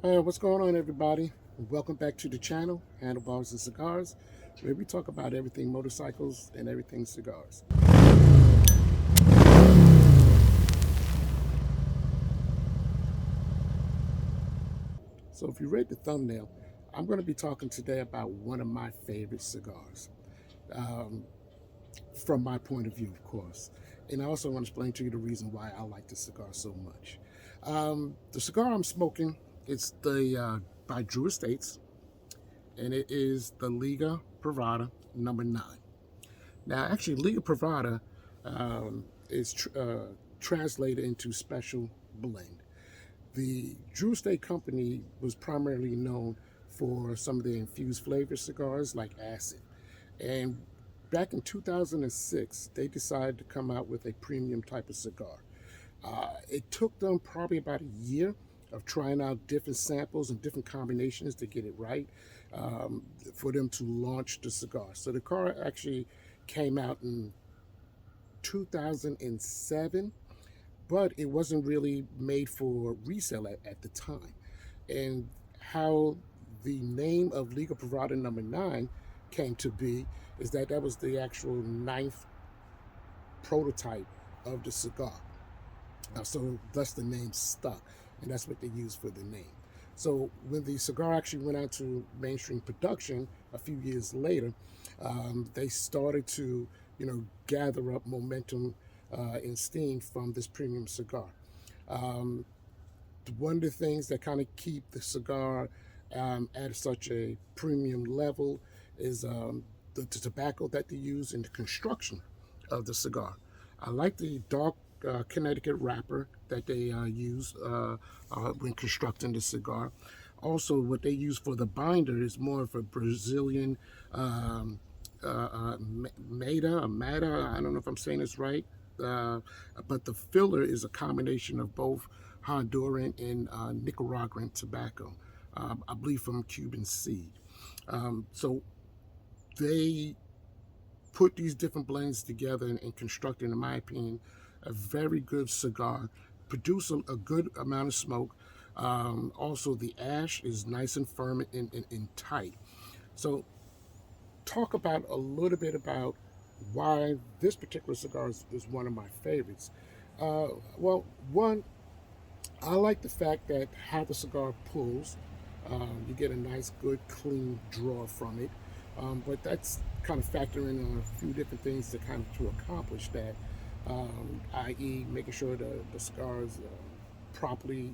What's going on, everybody? Welcome back to the channel, Handlebars and Cigars, where we talk about everything motorcycles and everything cigars. So, if you read the thumbnail, I'm going to be talking today about one of my favorite cigars, um, from my point of view, of course. And I also want to explain to you the reason why I like this cigar so much. The cigar I'm smoking, it's the by Drew Estates, and it is the Liga Privada number 9. Now, actually, Liga Privada is translated into special blend. The Drew Estate Company was primarily known for some of the infused flavor cigars like acid. And back in 2006, they decided to come out with a premium type of cigar. It took them probably about a year of trying out different samples and different combinations to get it right, for them to launch the cigar. So the car actually came out in 2007, but it wasn't really made for resale at the time. And how the name of Legal Provider number 9 came to be is that was the actual ninth prototype of the cigar. So thus the name stuck, and that's what they used for the name. So when the cigar actually went out to mainstream production a few years later, they started to, gather up momentum and steam from this premium cigar. Um, One of the things that kind of keep the cigar at such a premium level is the tobacco that they use in the construction of the cigar. I like the dark Connecticut wrapper that they use when constructing the cigar. Also, what they use for the binder is more of a Brazilian Mata. I don't know if I'm saying this right, uh, but the filler is a combination of both Honduran and Nicaraguan tobacco, I believe from Cuban seed. So they put these different blends together and construct, in my opinion, a very good cigar, produce a good amount of smoke. Also, the ash is nice and firm and tight. So talk about a little bit about why this particular cigar is one of my favorites. Well, one, I like the fact that how the cigar pulls. You get a nice, good, clean draw from it. But that's kind of factoring on a few different things to kind of to accomplish that, i.e., making sure the cigar is properly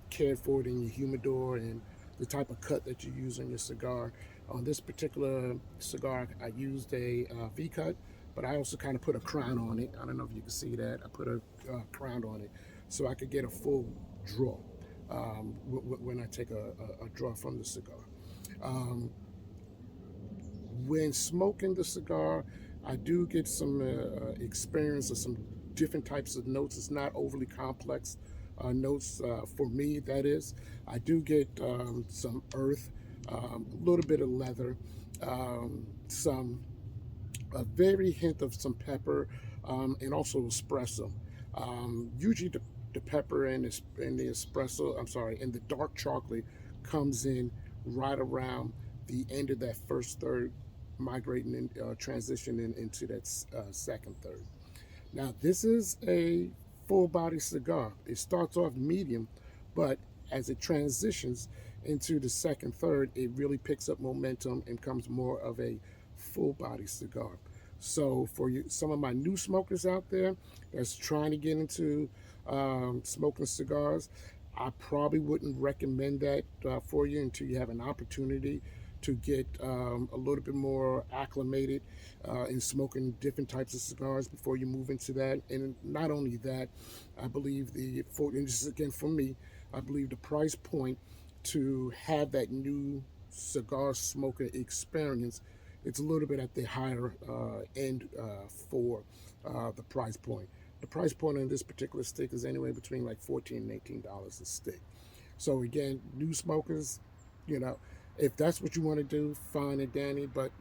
cared for it in your humidor and the type of cut that you use on your cigar. On this particular cigar, I used a V cut, but I also kind of put a crown on it. I don't know if you can see that. I put a crown on it so I could get a full draw when I take a draw from the cigar. Um, when smoking the cigar, I do get some experience of some different types of notes. It's not overly complex notes for me, that is. I do get some earth, a little bit of leather, some a very hint of some pepper, and also espresso. Usually the pepper and the espresso, I'm sorry, and the dark chocolate comes in right around the end of that first third, migrating and transitioning into that second third. Now, this is a full body cigar. It starts off medium, but as it transitions into the second third, it really picks up momentum and becomes more of a full body cigar. So, for you, some of my new smokers out there that's trying to get into smoking cigars, I probably wouldn't recommend that for you until you have an opportunity to get a little bit more acclimated in smoking different types of cigars before you move into that. And not only that, I believe and this is again for me, I believe the price point to have that new cigar smoker experience, it's a little bit at the higher end for the price point. The price point on this particular stick is anywhere between like $14 and $18 a stick. So again, new smokers, you know, if that's what you want to do, fine and dandy. But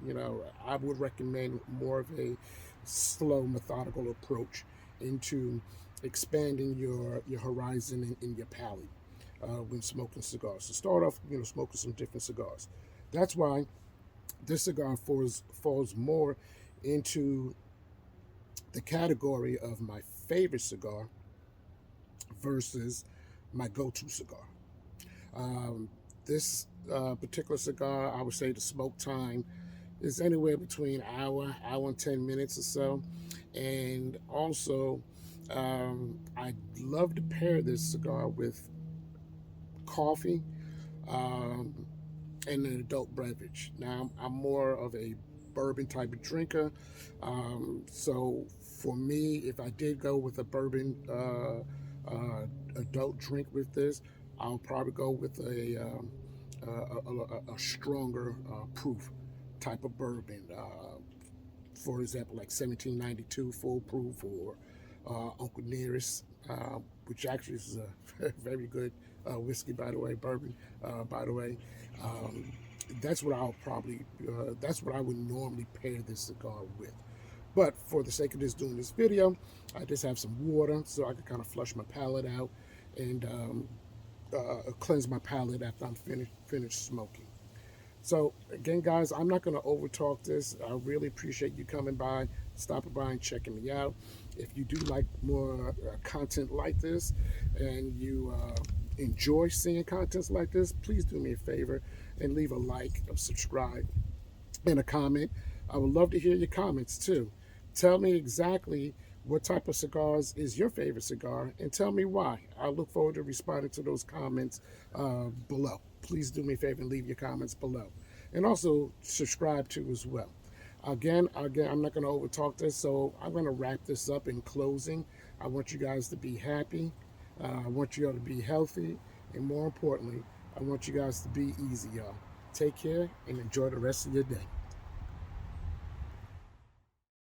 I would recommend more of a slow, methodical approach into expanding your horizon and your palate. when smoking cigars. So start off, smoking some different cigars. That's why this cigar falls more into the category of my favorite cigar versus my go-to cigar. Um, this particular cigar, I would say the smoke time is anywhere between hour and 10 minutes or so. And also, I love to pair this cigar with coffee um, and an adult beverage. Now, I'm more of a bourbon type of drinker. So for me, if I did go with a bourbon adult drink with this, I'll probably go with a stronger proof type of bourbon. For example, like 1792 full proof, or Uncle Nearest, which actually is a very good whiskey, by the way, bourbon, by the way. Um, that's what that's what I would normally pair this cigar with. But for the sake of doing this video, I just have some water so I can kind of flush my palate out and cleanse my palate after I'm finished smoking. So again, guys, I'm not going to overtalk this. I really appreciate you coming by, stopping by, and checking me out. If you do like more content like this, and you enjoy seeing contents like this, please do me a favor and leave a like, or subscribe, and a comment. I would love to hear your comments too. Tell me exactly what type of cigars is your favorite cigar, and tell me why. I look forward to responding to those comments below. Please do me a favor and leave your comments below. And also subscribe to as well. Again, I'm not going to overtalk this, so I'm going to wrap this up in closing. I want you guys to be happy. I want you all to be healthy. And more importantly, I want you guys to be easy, y'all. Take care and enjoy the rest of your day.